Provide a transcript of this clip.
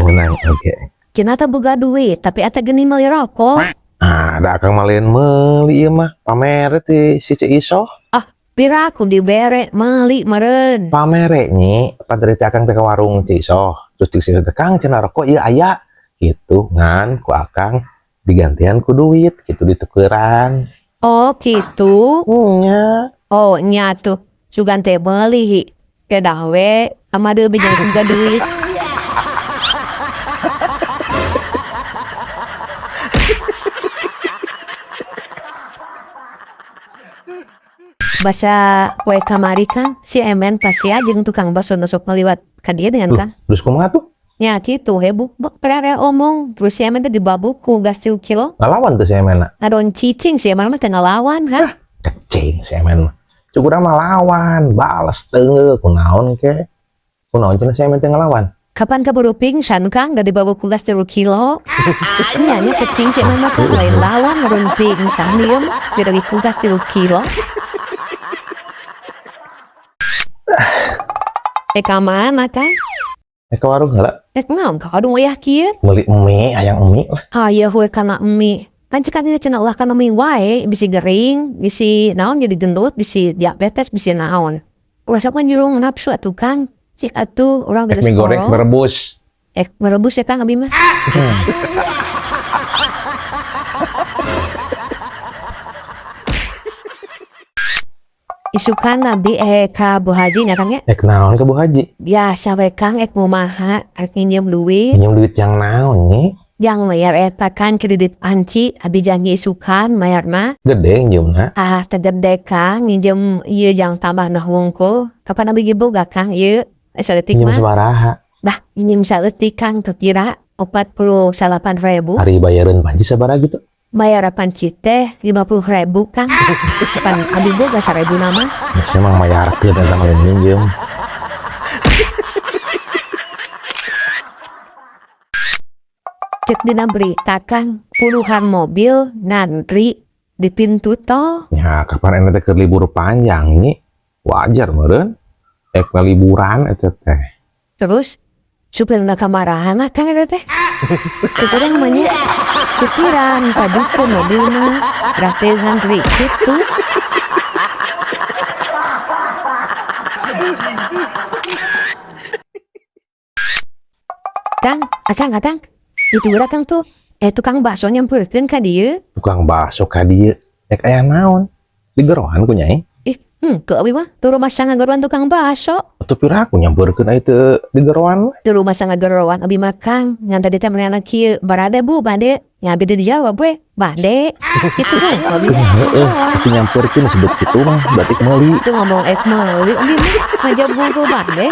menang oke. Kina teh boga duit, tapi ata geni meuli rokok. Ada akang malian meuli ieu mah pamere ti si Cik Iso. Pira aku dibere meuli meureun. Pamere nyi padari teh akang teh ka warung Cik Iso. Terus Cik Iso teh Kang cenah rokok ieu aya. Gitu ngan ku akang digantian ku duit gitu ditukeran. Oh gitu. Nya. Oh nya tuh sugan teh meuli kedah we amadeu bijang juga duit. Basa kue kamari kan si Emen pasti jeung tukang bakso nusuk meliwat ka dia dengan kan. Terus kumaha tuh? Nya gitu heboh perere omong terus si Emen teh dibabuk ku gas 3 kilo. Ngalawan tuh si Emena. Adon cicing si Emen mah teu ngalawan kan. Kecing si Emen mah. Cukurang mah lawan, bales teu kunaon ke. Kunaon cenah si Emen teh ngalawan. Kapan keburu pingsan Kang dari babuk ku gas 3 kilo. Nya kecing si Emen mah kan lain lawan ngarun pingsan diem dari ku gas 3 kilo. Ka mana Kang? Ke warung heula. Ngam ka aduh wayah kieu. Meuli mie, hayang mie lah. Aya we kana emi. Kan cek anu cenah ulah kana emi wae, bisi gering, bisi naon jadi gendut, bisi diabetes, bisi naon. Ulah sok jurung nafsu atuh Kang. Cik atuh urang geus Mie goreng berebus. merebus ya Kang abi mah. Isukan nabi ka Bu Haji nya Kang ya. Naon ke Bu Haji? Biasa we Kang mumaha arek nginjem duit. Pinjam duit yang naon nyi? Jang mayar eta kan kredit panci abi janji isukan mayarna. Gede nginjemna. Tegede Kang nginjem ieu jang tambah nah wungkul. Kapan abi boga Kang ieu? Saleutik Pinjam mah. sabaraha? Dah nginjem saleutik Kang teu kira 48.000. Hari bayareun panci sabaraha gitu? Bayar panci teh 50.000 Kang. Kapan abi boga 1.000 nama? Saya emang mayar ke dan sama lain minjem. Cek dina berita Kang, puluhan mobil nantri di pintu tol. Ya kapan ente ke libur panjang nyi? Wajar meureun. Liburan eta teh. Terus supirna kamarahan Kang eta teh. Kurang namanya supiran padukeun mobilna berarti ngantri kitu. Kang, itu ura Kang tuh, tukang bakso nyampeurkeun ka dieu. Tukang bakso ka dieu. Aya naon? Digerohan ku nyai. Ke abi mah teu rumah sangageroan tukang bakso. Atuh pira aku nyampeurkeun ai teu digerohan. Teu rumah sangageroan abi mah Kang, ngan tadi teh meunana kieu, barade Bu, bade. Nya abi teh dijawab we, bade. Kitu kan abi. Tapi nyampeurkeun disebut kitu mah berarti meuli. Itu ngomong meuli abi mah ngajak bungkul bade.